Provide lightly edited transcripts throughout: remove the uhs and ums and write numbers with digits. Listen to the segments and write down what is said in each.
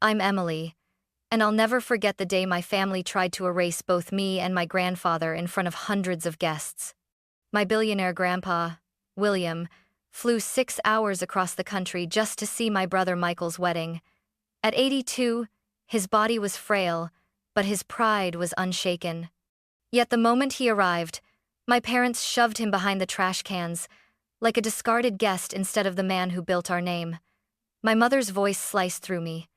I'm Emily, and I'll never forget the day my family tried to erase both me and my grandfather in front of hundreds of guests. My billionaire grandpa, William, flew 6 hours across the country just to see my brother Michael's wedding. At 82, his body was frail, but his pride was unshaken. Yet the moment he arrived, my parents shoved him behind the trash cans, like a discarded guest instead of the man who built our name. My mother's voice sliced through me.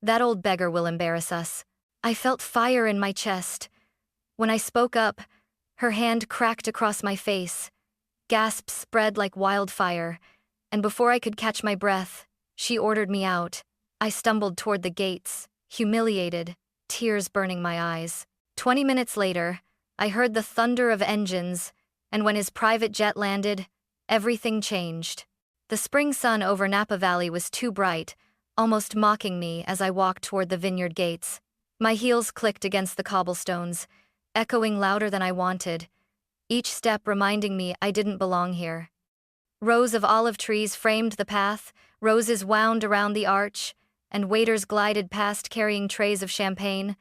"That old beggar will embarrass us." I felt fire in my chest. When I spoke up, her hand cracked across my face. Gasps spread like wildfire, and before I could catch my breath, she ordered me out. I stumbled toward the gates, humiliated, tears burning my eyes. 20 minutes later, I heard the thunder of engines, and when his private jet landed, everything changed. The spring sun over Napa Valley was too bright, almost mocking me as I walked toward the vineyard gates. My heels clicked against the cobblestones, echoing louder than I wanted, each step reminding me I didn't belong here. Rows of olive trees framed the path, roses wound around the arch, and waiters glided past carrying trays of champagne.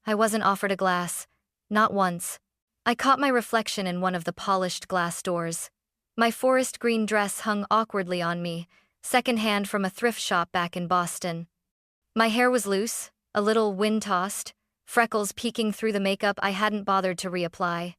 I wasn't offered a glass, not once. I caught my reflection in one of the polished glass doors. My forest green dress hung awkwardly on me, secondhand from a thrift shop back in Boston. My hair was loose, a little wind-tossed, freckles peeking through the makeup I hadn't bothered to reapply.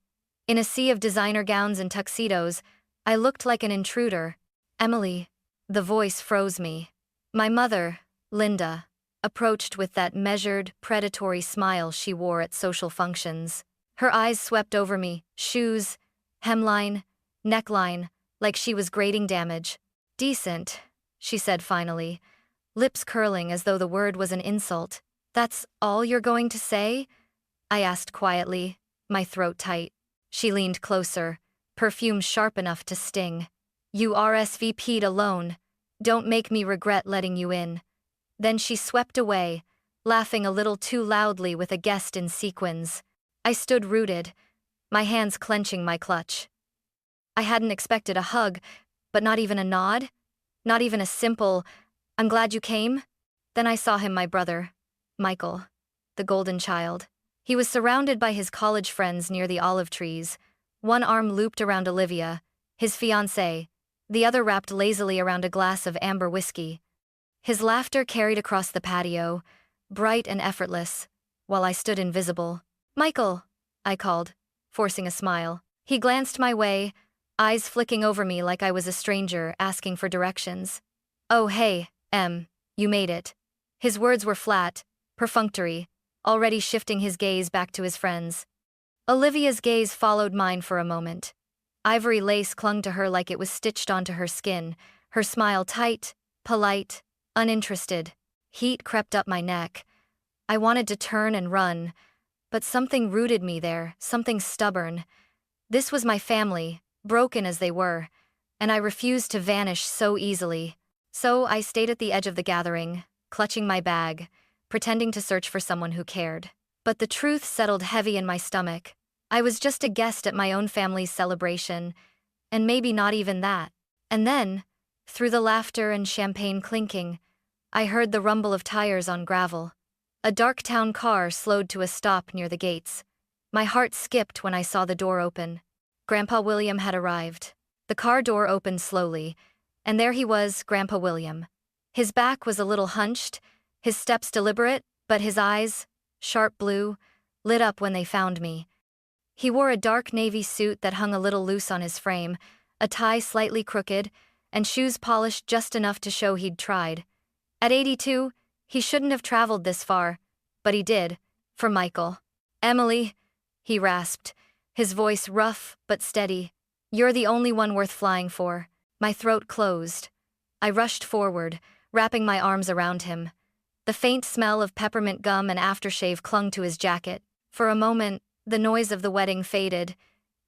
In a sea of designer gowns and tuxedos, I looked like an intruder. "Emily." The voice froze me. My mother, Linda, approached with that measured, predatory smile she wore at social functions. Her eyes swept over me, shoes, hemline, neckline, like she was grading damage. "Decent," she said finally, lips curling as though the word was an insult. "That's all you're going to say?" I asked quietly, my throat tight. She leaned closer, perfume sharp enough to sting. "You RSVP'd alone. Don't make me regret letting you in." Then she swept away, laughing a little too loudly with a guest in sequins. I stood rooted, my hands clenching my clutch. I hadn't expected a hug, but not even a nod? Not even a simple, "I'm glad you came?" Then I saw him, my brother, Michael, the golden child. He was surrounded by his college friends near the olive trees, one arm looped around Olivia, his fiancée, the other wrapped lazily around a glass of amber whiskey. His laughter carried across the patio, bright and effortless, while I stood invisible. "Michael," I called, forcing a smile. He glanced my way, eyes flicking over me like I was a stranger asking for directions. "Oh hey, you made it." His words were flat, perfunctory, already shifting his gaze back to his friends. Olivia's gaze followed mine for a moment. Ivory lace clung to her like it was stitched onto her skin, her smile tight, polite, uninterested. Heat crept up my neck. I wanted to turn and run, but something rooted me there, something stubborn. This was my family, broken as they were, and I refused to vanish so easily. So I stayed at the edge of the gathering, clutching my bag, pretending to search for someone who cared. But the truth settled heavy in my stomach. I was just a guest at my own family's celebration, and maybe not even that. And then, through the laughter and champagne clinking, I heard the rumble of tires on gravel. A dark town car slowed to a stop near the gates. My heart skipped when I saw the door open. Grandpa William had arrived. The car door opened slowly, and there he was, Grandpa William. His back was a little hunched, his steps deliberate, but his eyes, sharp blue, lit up when they found me. He wore a dark navy suit that hung a little loose on his frame, a tie slightly crooked, and shoes polished just enough to show he'd tried. At 82, he shouldn't have traveled this far, but he did, for Michael. "Emily," he rasped, his voice rough but steady, "you're the only one worth flying for." My throat closed. I rushed forward, wrapping my arms around him. The faint smell of peppermint gum and aftershave clung to his jacket. For a moment, the noise of the wedding faded,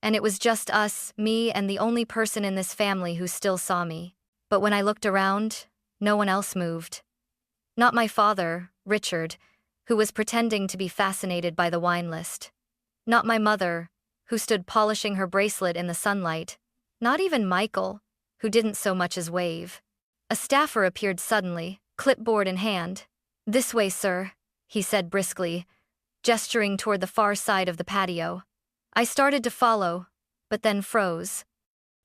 and it was just us, me, and the only person in this family who still saw me. But when I looked around, no one else moved. Not my father, Richard, who was pretending to be fascinated by the wine list. Not my mother, who stood polishing her bracelet in the sunlight. Not even Michael, who didn't so much as wave. A staffer appeared suddenly, clipboard in hand. "This way, sir," he said briskly, gesturing toward the far side of the patio. I started to follow, but then froze.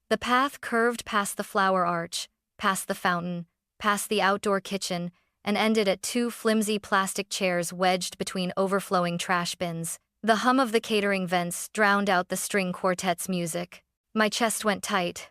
The path curved past the flower arch, past the fountain, past the outdoor kitchen, and ended at two flimsy plastic chairs wedged between overflowing trash bins. The hum of the catering vents drowned out the string quartet's music. My chest went tight.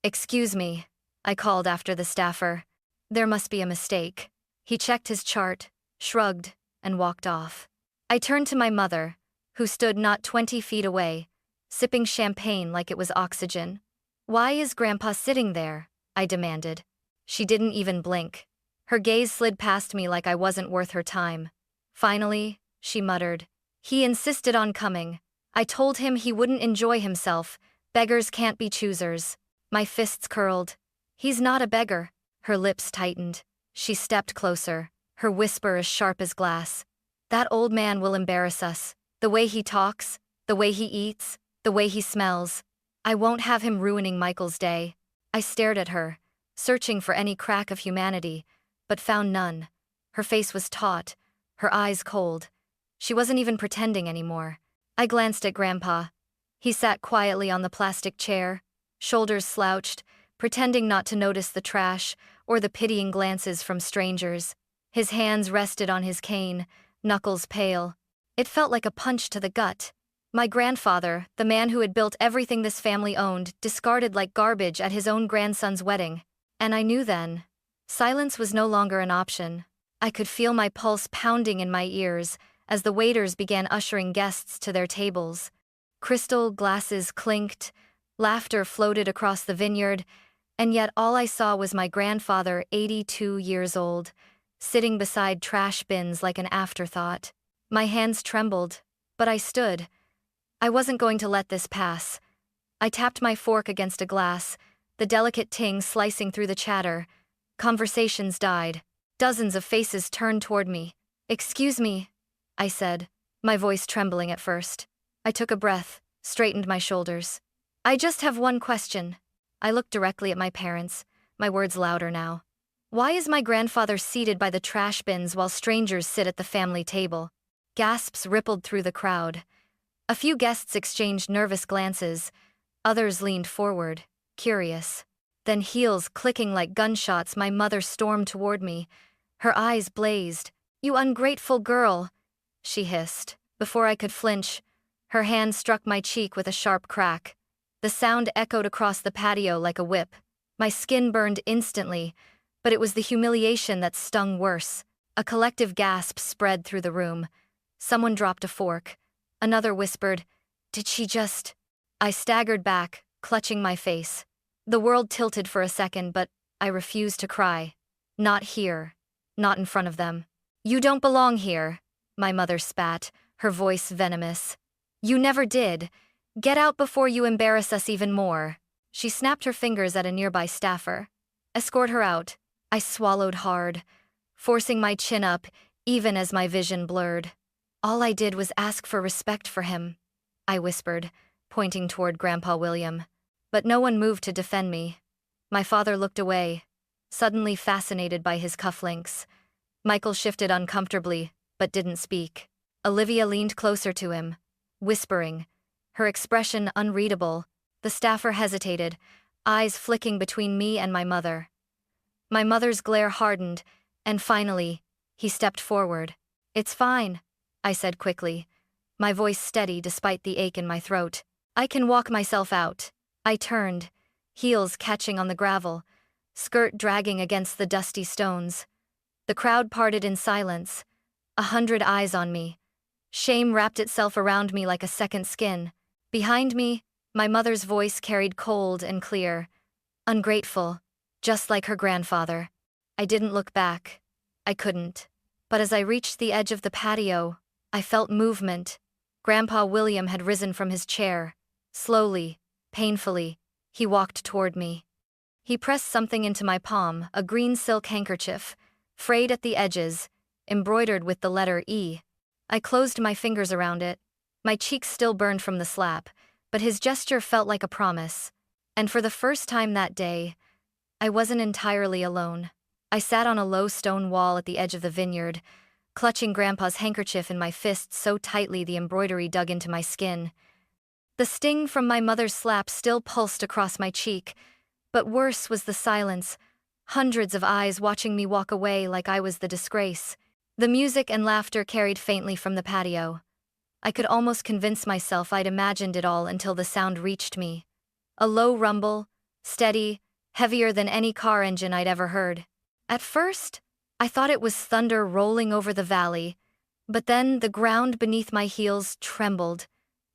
"Excuse me," I called after the staffer. "There must be a mistake." He checked his chart, shrugged, and walked off. I turned to my mother, who stood not 20 feet away, sipping champagne like it was oxygen. "Why is Grandpa sitting there?" I demanded. She didn't even blink. Her gaze slid past me like I wasn't worth her time. Finally, she muttered, "He insisted on coming. I told him he wouldn't enjoy himself. Beggars can't be choosers." My fists curled. "He's not a beggar." Her lips tightened. She stepped closer, her whisper as sharp as glass. "That old man will embarrass us. The way he talks, the way he eats, the way he smells. I won't have him ruining Michael's day." I stared at her, searching for any crack of humanity, but found none. Her face was taut, her eyes cold. She wasn't even pretending anymore. I glanced at Grandpa. He sat quietly on the plastic chair, shoulders slouched, pretending not to notice the trash or the pitying glances from strangers. His hands rested on his cane, knuckles pale. It felt like a punch to the gut. My grandfather, the man who had built everything this family owned, discarded like garbage at his own grandson's wedding. And I knew then. Silence was no longer an option. I could feel my pulse pounding in my ears as the waiters began ushering guests to their tables. Crystal glasses clinked, laughter floated across the vineyard, and yet all I saw was my grandfather, 82 years old, sitting beside trash bins like an afterthought. My hands trembled, but I stood. I wasn't going to let this pass. I tapped my fork against a glass, the delicate ting slicing through the chatter. Conversations died. Dozens of faces turned toward me. "Excuse me," I said, my voice trembling at first. I took a breath, straightened my shoulders. "I just have one question." I looked directly at my parents, my words louder now. "Why is my grandfather seated by the trash bins while strangers sit at the family table?" Gasps rippled through the crowd. A few guests exchanged nervous glances. Others leaned forward, curious. Then, heels clicking like gunshots, my mother stormed toward me. Her eyes blazed. "You ungrateful girl," she hissed. Before I could flinch, her hand struck my cheek with a sharp crack. The sound echoed across the patio like a whip. My skin burned instantly, but it was the humiliation that stung worse. A collective gasp spread through the room. Someone dropped a fork. Another whispered, "Did she just—" I staggered back, clutching my face. The world tilted for a second, but I refused to cry. Not here. Not in front of them. "You don't belong here," my mother spat, her voice venomous. "You never did. Get out before you embarrass us even more." She snapped her fingers at a nearby staffer. "Escort her out." I swallowed hard, forcing my chin up, even as my vision blurred. "All I did was ask for respect for him," I whispered, pointing toward Grandpa William. But no one moved to defend me. My father looked away, suddenly fascinated by his cufflinks. Michael shifted uncomfortably, but didn't speak. Olivia leaned closer to him, whispering, her expression unreadable. The staffer hesitated, eyes flicking between me and my mother. My mother's glare hardened, and finally, he stepped forward. "It's fine," I said quickly, my voice steady despite the ache in my throat. "I can walk myself out." I turned, heels catching on the gravel, skirt dragging against the dusty stones. The crowd parted in silence, 100 eyes on me. Shame wrapped itself around me like a second skin. Behind me, my mother's voice carried cold and clear. "Ungrateful, just like her grandfather." I didn't look back. I couldn't. But as I reached the edge of the patio, I felt movement. Grandpa William had risen from his chair. Slowly, painfully, he walked toward me. He pressed something into my palm, a green silk handkerchief, frayed at the edges, embroidered with the letter E. I closed my fingers around it. My cheeks still burned from the slap, but his gesture felt like a promise. And for the first time that day, I wasn't entirely alone. I sat on a low stone wall at the edge of the vineyard, clutching Grandpa's handkerchief in my fists so tightly the embroidery dug into my skin. The sting from my mother's slap still pulsed across my cheek, but worse was the silence, hundreds of eyes watching me walk away like I was the disgrace. The music and laughter carried faintly from the patio. I could almost convince myself I'd imagined it all until the sound reached me. A low rumble, steady, heavier than any car engine I'd ever heard. At first, I thought it was thunder rolling over the valley, but then the ground beneath my heels trembled.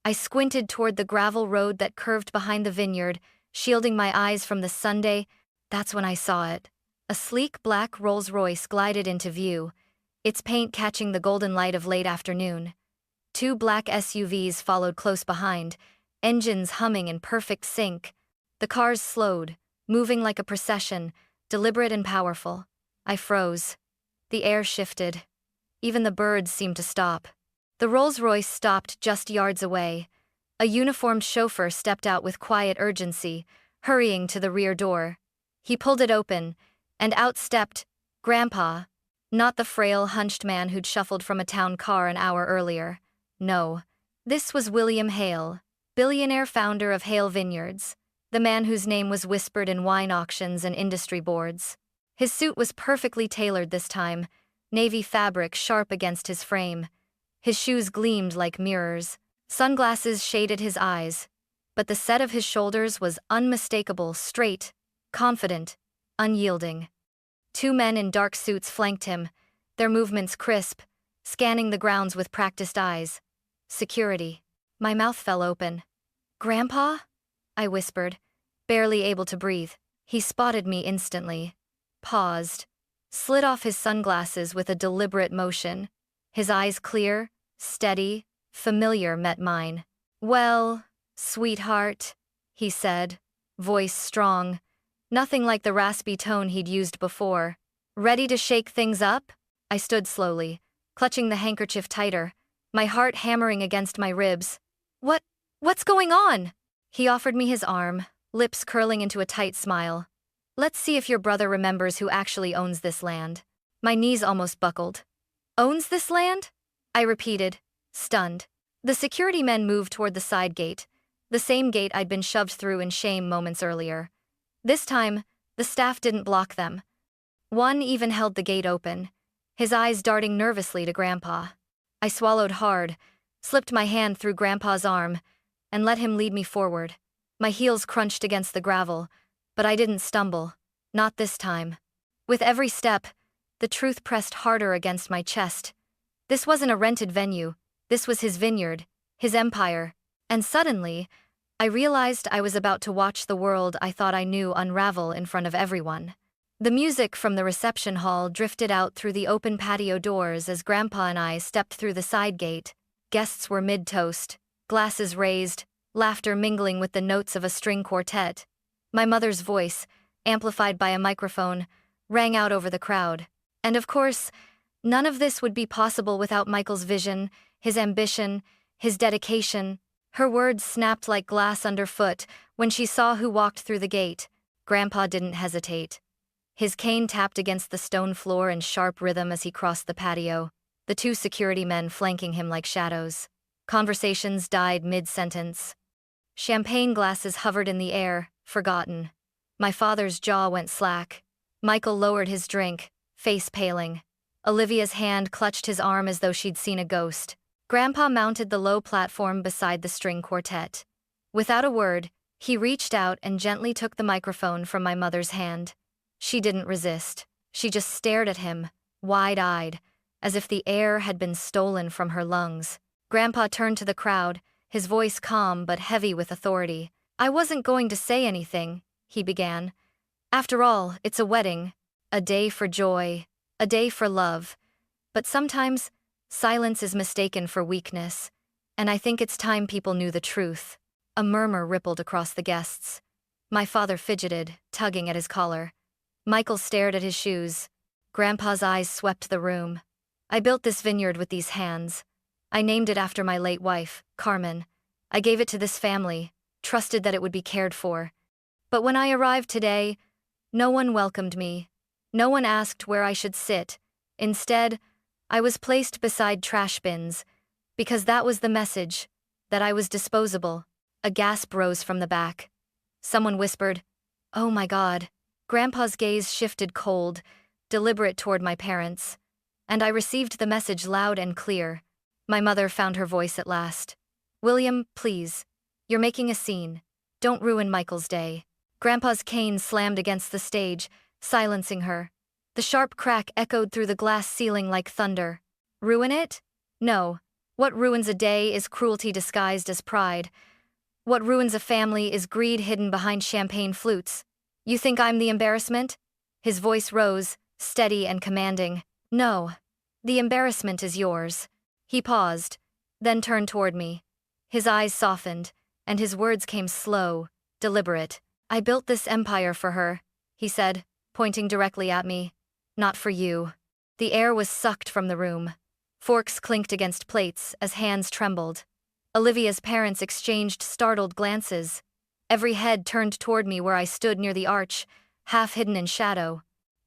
I squinted toward the gravel road that curved behind the vineyard, shielding my eyes from the Sunday. That's when I saw it. A sleek black Rolls-Royce glided into view, its paint catching the golden light of late afternoon. Two black SUVs followed close behind, engines humming in perfect sync. The cars slowed, moving like a procession, deliberate and powerful. I froze. The air shifted. Even the birds seemed to stop. The Rolls-Royce stopped just yards away. A uniformed chauffeur stepped out with quiet urgency, hurrying to the rear door. He pulled it open, and out stepped Grandpa, not the frail, hunched man who'd shuffled from a town car an hour earlier. No, this was William Hale, billionaire founder of Hale Vineyards, the man whose name was whispered in wine auctions and industry boards. His suit was perfectly tailored this time, navy fabric sharp against his frame. His shoes gleamed like mirrors. Sunglasses shaded his eyes, but the set of his shoulders was unmistakable, straight, confident, unyielding. Two men in dark suits flanked him, their movements crisp, scanning the grounds with practiced eyes. Security. My mouth fell open. "Grandpa?" I whispered, barely able to breathe. He spotted me instantly, paused, slid off his sunglasses with a deliberate motion. His eyes clear, steady, familiar met mine. "Well, sweetheart," he said, voice strong, nothing like the raspy tone he'd used before. "Ready to shake things up?" I stood slowly, clutching the handkerchief tighter, my heart hammering against my ribs. What's going on?" He offered me his arm, lips curling into a tight smile. "Let's see if your brother remembers who actually owns this land." My knees almost buckled. "Owns this land?" I repeated, stunned. The security men moved toward the side gate, the same gate I'd been shoved through in shame moments earlier. This time, the staff didn't block them. One even held the gate open, his eyes darting nervously to Grandpa. I swallowed hard, slipped my hand through Grandpa's arm, and let him lead me forward. My heels crunched against the gravel, but I didn't stumble, not this time. With every step, the truth pressed harder against my chest. This wasn't a rented venue, this was his vineyard, his empire, and suddenly, I realized I was about to watch the world I thought I knew unravel in front of everyone. The music from the reception hall drifted out through the open patio doors as Grandpa and I stepped through the side gate. Guests were mid-toast, glasses raised, laughter mingling with the notes of a string quartet. My mother's voice, amplified by a microphone, rang out over the crowd. And of course, none of this would be possible without Michael's vision, his ambition, his dedication. Her words snapped like glass underfoot when she saw who walked through the gate. Grandpa didn't hesitate. His cane tapped against the stone floor in sharp rhythm as he crossed the patio, the two security men flanking him like shadows. Conversations died mid-sentence. Champagne glasses hovered in the air, forgotten. My father's jaw went slack. Michael lowered his drink, face paling. Olivia's hand clutched his arm as though she'd seen a ghost. Grandpa mounted the low platform beside the string quartet. Without a word, he reached out and gently took the microphone from my mother's hand. She didn't resist. She just stared at him, wide-eyed, as if the air had been stolen from her lungs. Grandpa turned to the crowd, his voice calm but heavy with authority. "I wasn't going to say anything," he began. "After all, it's a wedding, a day for joy, a day for love. But sometimes, silence is mistaken for weakness, and I think it's time people knew the truth." A murmur rippled across the guests. My father fidgeted, tugging at his collar. Michael stared at his shoes. Grandpa's eyes swept the room. "I built this vineyard with these hands. I named it after my late wife, Carmen. I gave it to this family, trusted that it would be cared for. But when I arrived today, no one welcomed me. No one asked where I should sit. Instead, I was placed beside trash bins, because that was the message, that I was disposable. A gasp rose from the back. Someone whispered, "Oh my God." Grandpa's gaze shifted cold, deliberate toward my parents, and I received the message loud and clear. My mother found her voice at last. "William, please. You're making a scene. Don't ruin Michael's day." Grandpa's cane slammed against the stage, silencing her. The sharp crack echoed through the glass ceiling like thunder. Ruin it? No. What ruins a day is cruelty disguised as pride. What ruins a family is greed hidden behind champagne flutes. You think I'm the embarrassment? His voice rose, steady and commanding. No. The embarrassment is yours. He paused, then turned toward me. His eyes softened, and his words came slow, deliberate. "I built this empire for her," he said, pointing directly at me. "Not for you." The air was sucked from the room. Forks clinked against plates as hands trembled. Olivia's parents exchanged startled glances. Every head turned toward me where I stood near the arch, half hidden in shadow.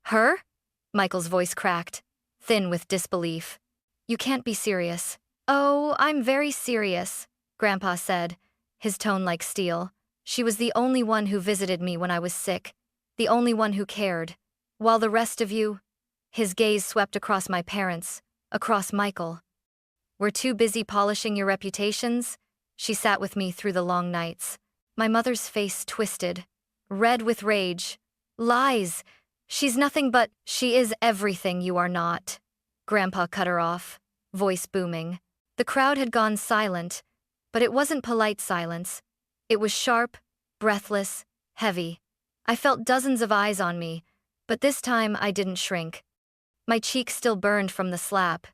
"Her?" Michael's voice cracked, thin with disbelief. "You can't be serious." "Oh, I'm very serious," Grandpa said, his tone like steel. "She was the only one who visited me when I was sick, the only one who cared. While the rest of you—" His gaze swept across my parents, across Michael. "We're too busy polishing your reputations." She sat with me through the long nights. My mother's face twisted, red with rage. "Lies! She's nothing but—" "She is everything you are not." Grandpa cut her off, voice booming. The crowd had gone silent, but it wasn't polite silence. It was sharp, breathless, heavy. I felt dozens of eyes on me, but this time I didn't shrink. My cheek still burned from the slap,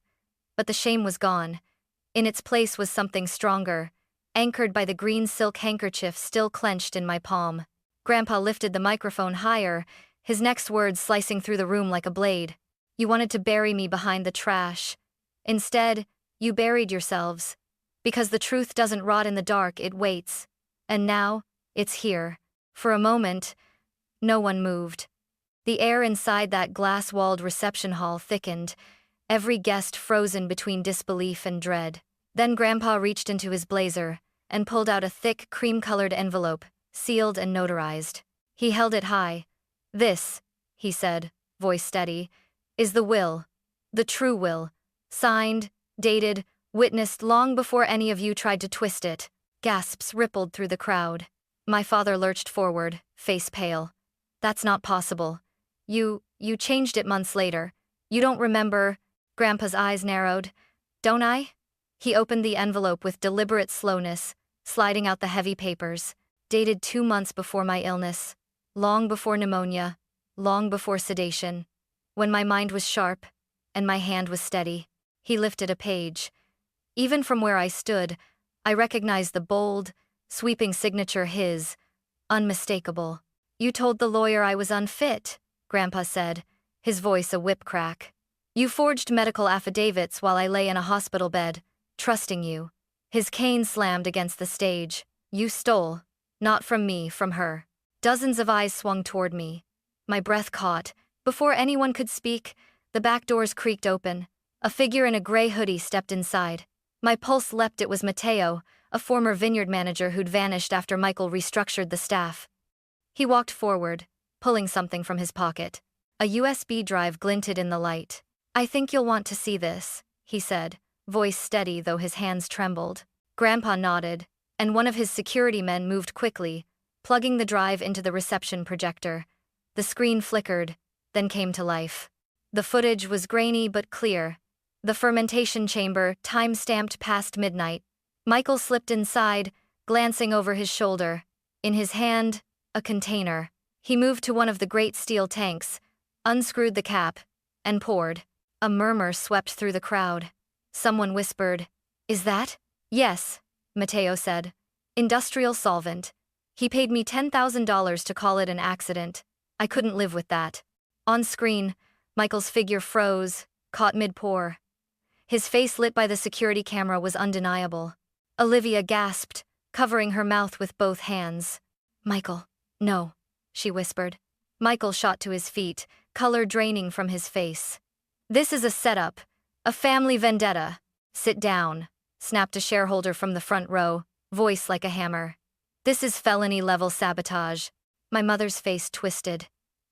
but the shame was gone. In its place was something stronger, anchored by the green silk handkerchief still clenched in my palm. Grandpa lifted the microphone higher, his next words slicing through the room like a blade. "You wanted to bury me behind the trash. Instead, you buried yourselves. Because the truth doesn't rot in the dark, it waits. And now, it's here." For a moment, no one moved. The air inside that glass-walled reception hall thickened, every guest frozen between disbelief and dread. Then Grandpa reached into his blazer and pulled out a thick, cream-colored envelope, sealed and notarized. He held it high. "This," he said, voice steady, "is the will. The true will. Signed, dated, witnessed long before any of you tried to twist it." Gasps rippled through the crowd. My father lurched forward, face pale. "That's not possible. You changed it months later. You don't remember—" Grandpa's eyes narrowed. "Don't I?" He opened the envelope with deliberate slowness, sliding out the heavy papers. Dated 2 months before my illness. Long before pneumonia. Long before sedation. When my mind was sharp, and my hand was steady. He lifted a page. Even from where I stood, I recognized the bold, sweeping signature his, unmistakable. "You told the lawyer I was unfit," Grandpa said, his voice a whip crack. "You forged medical affidavits while I lay in a hospital bed, trusting you." His cane slammed against the stage. "You stole. Not from me, from her." Dozens of eyes swung toward me. My breath caught. Before anyone could speak, the back doors creaked open. A figure in a gray hoodie stepped inside. My pulse leapt. It was Mateo, a former vineyard manager who'd vanished after Michael restructured the staff. He walked forward, pulling something from his pocket. A USB drive glinted in the light. "I think you'll want to see this," he said, voice steady though his hands trembled. Grandpa nodded, and one of his security men moved quickly, plugging the drive into the reception projector. The screen flickered, then came to life. The footage was grainy but clear. The fermentation chamber, time-stamped past midnight. Michael slipped inside, glancing over his shoulder. In his hand, a container. He moved to one of the great steel tanks, unscrewed the cap, and poured. A murmur swept through the crowd. Someone whispered, "Is that?" "Yes," Mateo said. "Industrial solvent. He paid me $10,000 to call it an accident. I couldn't live with that." On screen, Michael's figure froze, caught mid-pour. His face lit by the security camera was undeniable. Olivia gasped, covering her mouth with both hands. "Michael, no," she whispered. Michael shot to his feet, color draining from his face. "This is a setup, a family vendetta." "Sit down," snapped a shareholder from the front row, voice like a hammer. "This is felony-level sabotage." My mother's face twisted.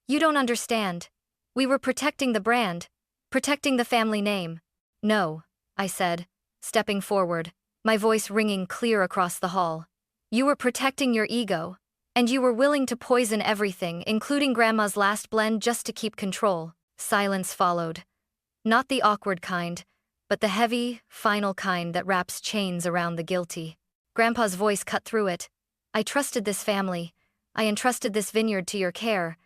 "You don't understand. We were protecting the brand, protecting the family name." "No," I said, stepping forward, my voice ringing clear across the hall. "You were protecting your ego, and you were willing to poison everything, including Grandma's last blend, just to keep control." Silence followed. Not the awkward kind, but the heavy, final kind that wraps chains around the guilty. Grandpa's voice cut through it. "I trusted this family. I entrusted this vineyard to your care.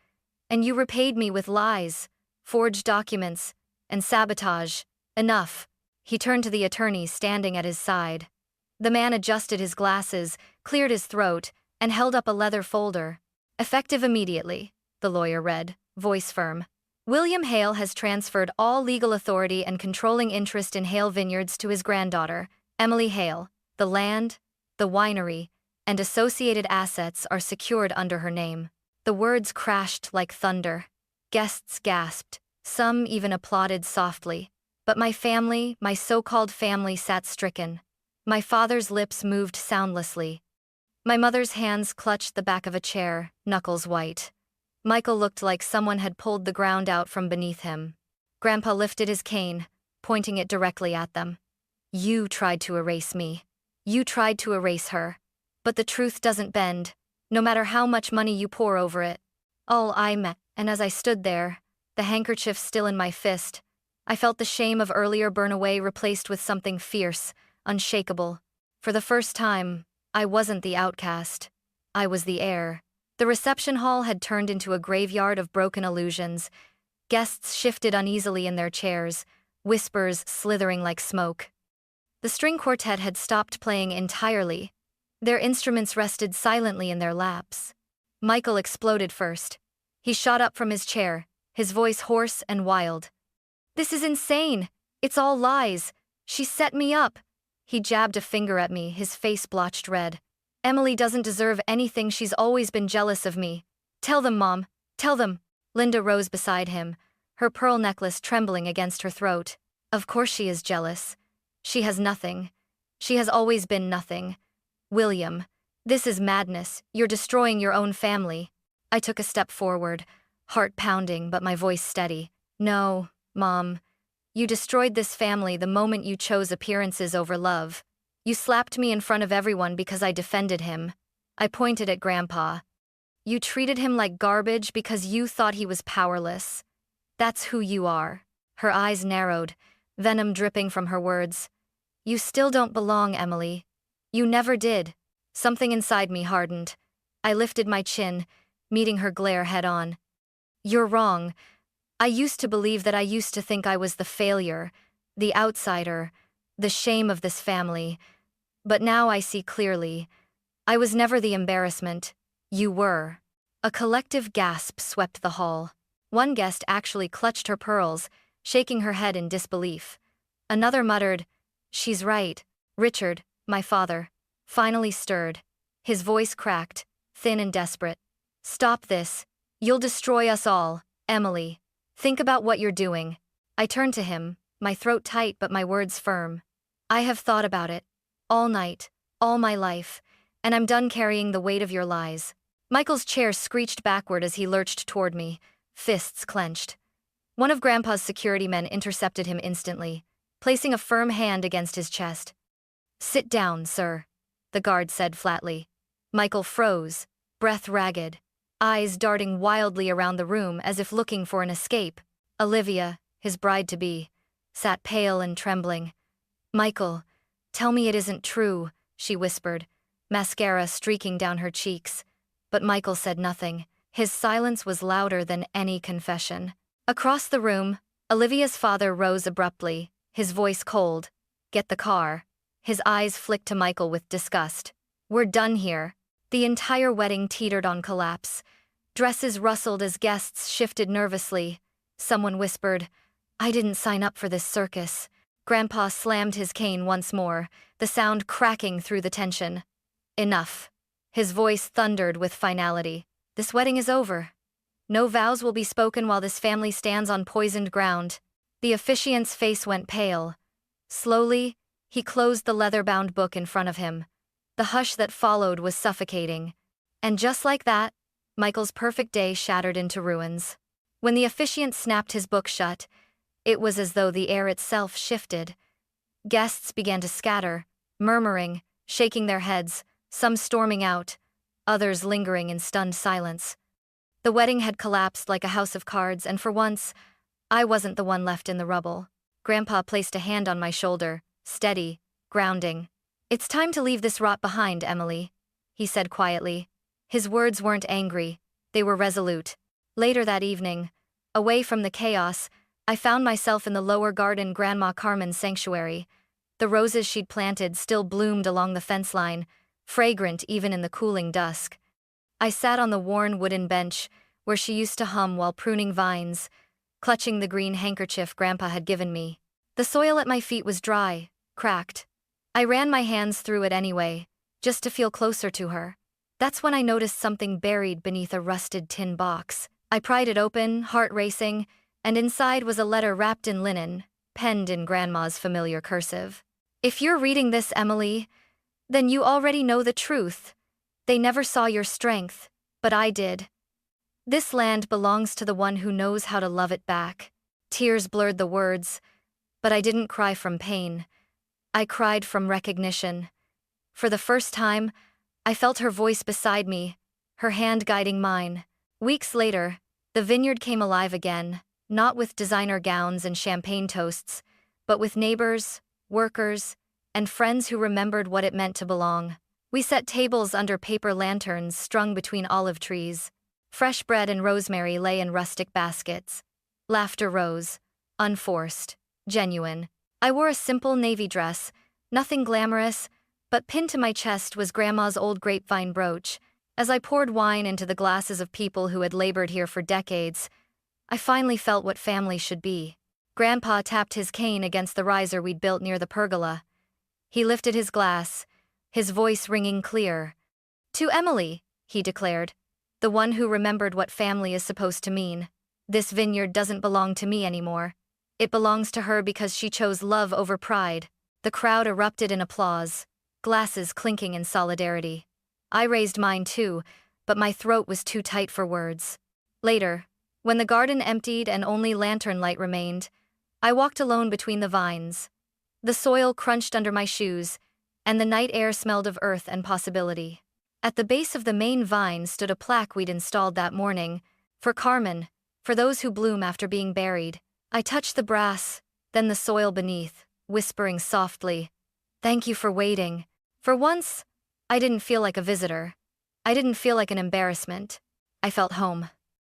And you repaid me with lies, forged documents, and sabotage. Enough." He turned to the attorney standing at his side. The man adjusted his glasses, cleared his throat, and held up a leather folder. "Effective immediately," the lawyer read, voice firm. "William Hale has transferred all legal authority and controlling interest in Hale Vineyards to his granddaughter, Emily Hale. The land, the winery, and associated assets are secured under her name." The words crashed like thunder. Guests gasped, some even applauded softly. But my family, my so-called family, sat stricken. My father's lips moved soundlessly. My mother's hands clutched the back of a chair, knuckles white. Michael looked like someone had pulled the ground out from beneath him. Grandpa lifted his cane, pointing it directly at them. "You tried to erase me. You tried to erase her. But the truth doesn't bend, no matter how much money you pour over it." All I met, and as I stood there, the handkerchief still in my fist, I felt the shame of earlier burn away, replaced with something fierce, unshakable. For the first time, I wasn't the outcast. I was the heir. The reception hall had turned into a graveyard of broken illusions. Guests shifted uneasily in their chairs, whispers slithering like smoke. The string quartet had stopped playing entirely. Their instruments rested silently in their laps. Michael exploded first. He shot up from his chair, his voice hoarse and wild. "This is insane! It's all lies! She set me up!" He jabbed a finger at me, his face blotched red. "Emily doesn't deserve anything. She's always been jealous of me. Tell them, Mom. Tell them." Linda rose beside him, her pearl necklace trembling against her throat. "Of course she is jealous. She has nothing. She has always been nothing. William, this is madness. You're destroying your own family." I took a step forward, heart pounding but my voice steady. "No, Mom. You destroyed this family the moment you chose appearances over love. You slapped me in front of everyone because I defended him." I pointed at Grandpa. "You treated him like garbage because you thought he was powerless. That's who you are." Her eyes narrowed, venom dripping from her words. "You still don't belong, Emily. You never did." Something inside me hardened. I lifted my chin, meeting her glare head-on. "You're wrong. I used to believe that. I used to think I was the failure, the outsider, the shame of this family. But now I see clearly. I was never the embarrassment. You were." A collective gasp swept the hall. One guest actually clutched her pearls, shaking her head in disbelief. Another muttered, "She's right." Richard, my father, finally stirred. His voice cracked, thin and desperate. "Stop this. You'll destroy us all, Emily. Think about what you're doing." I turned to him, my throat tight but my words firm. "I have thought about it. All night, all my life, and I'm done carrying the weight of your lies." Michael's chair screeched backward as he lurched toward me, fists clenched. One of Grandpa's security men intercepted him instantly, placing a firm hand against his chest. "Sit down, sir," the guard said flatly. Michael froze, breath ragged, eyes darting wildly around the room as if looking for an escape. Olivia, his bride-to-be, sat pale and trembling. "Michael, tell me it isn't true," she whispered, mascara streaking down her cheeks. But Michael said nothing. His silence was louder than any confession. Across the room, Olivia's father rose abruptly, his voice cold. "Get the car." His eyes flicked to Michael with disgust. "We're done here." The entire wedding teetered on collapse. Dresses rustled as guests shifted nervously. Someone whispered, "I didn't sign up for this circus." Grandpa slammed his cane once more, the sound cracking through the tension. "Enough." His voice thundered with finality. "This wedding is over. No vows will be spoken while this family stands on poisoned ground. The officiant's face went pale. Slowly, he closed the leather-bound book in front of him. The hush that followed was suffocating. And just like that, Michael's perfect day shattered into ruins. When the officiant snapped his book shut, it was as though the air itself shifted. Guests began to scatter, murmuring, shaking their heads, some storming out, others lingering in stunned silence. The wedding had collapsed like a house of cards, and for once, I wasn't the one left in the rubble. Grandpa placed a hand on my shoulder, steady, grounding. "It's time to leave this rot behind, Emily," he said quietly. His words weren't angry, they were resolute. Later that evening, away from the chaos, I found myself in the lower garden Grandma Carmen's sanctuary. The roses she'd planted still bloomed along the fence line, fragrant even in the cooling dusk. I sat on the worn wooden bench, where she used to hum while pruning vines, clutching the green handkerchief Grandpa had given me. The soil at my feet was dry, cracked. I ran my hands through it anyway, just to feel closer to her. That's when I noticed something buried beneath a rusted tin box. I pried it open, heart racing, and inside was a letter wrapped in linen, penned in Grandma's familiar cursive. "If you're reading this, Emily, then you already know the truth. They never saw your strength, but I did. This land belongs to the one who knows how to love it back." Tears blurred the words, but I didn't cry from pain. I cried from recognition. For the first time, I felt her voice beside me, her hand guiding mine. Weeks later, the vineyard came alive again, not with designer gowns and champagne toasts, but with neighbors, workers, and friends who remembered what it meant to belong. We set tables under paper lanterns strung between olive trees. Fresh bread and rosemary lay in rustic baskets. Laughter rose, unforced, genuine. I wore a simple navy dress, nothing glamorous, but pinned to my chest was Grandma's old grapevine brooch. As I poured wine into the glasses of people who had labored here for decades, I finally felt what family should be. Grandpa tapped his cane against the riser we'd built near the pergola. He lifted his glass, his voice ringing clear. "To Emily," he declared, "the one who remembered what family is supposed to mean. This vineyard doesn't belong to me anymore. It belongs to her because she chose love over pride." The crowd erupted in applause, glasses clinking in solidarity. I raised mine too, but my throat was too tight for words. Later, when the garden emptied and only lantern light remained, I walked alone between the vines. The soil crunched under my shoes, and the night air smelled of earth and possibility. At the base of the main vine stood a plaque we'd installed that morning, "For Carmen, for those who bloom after being buried." I touched the brass, then the soil beneath, whispering softly, "Thank you for waiting." For once, I didn't feel like a visitor. I didn't feel like an embarrassment. I felt home.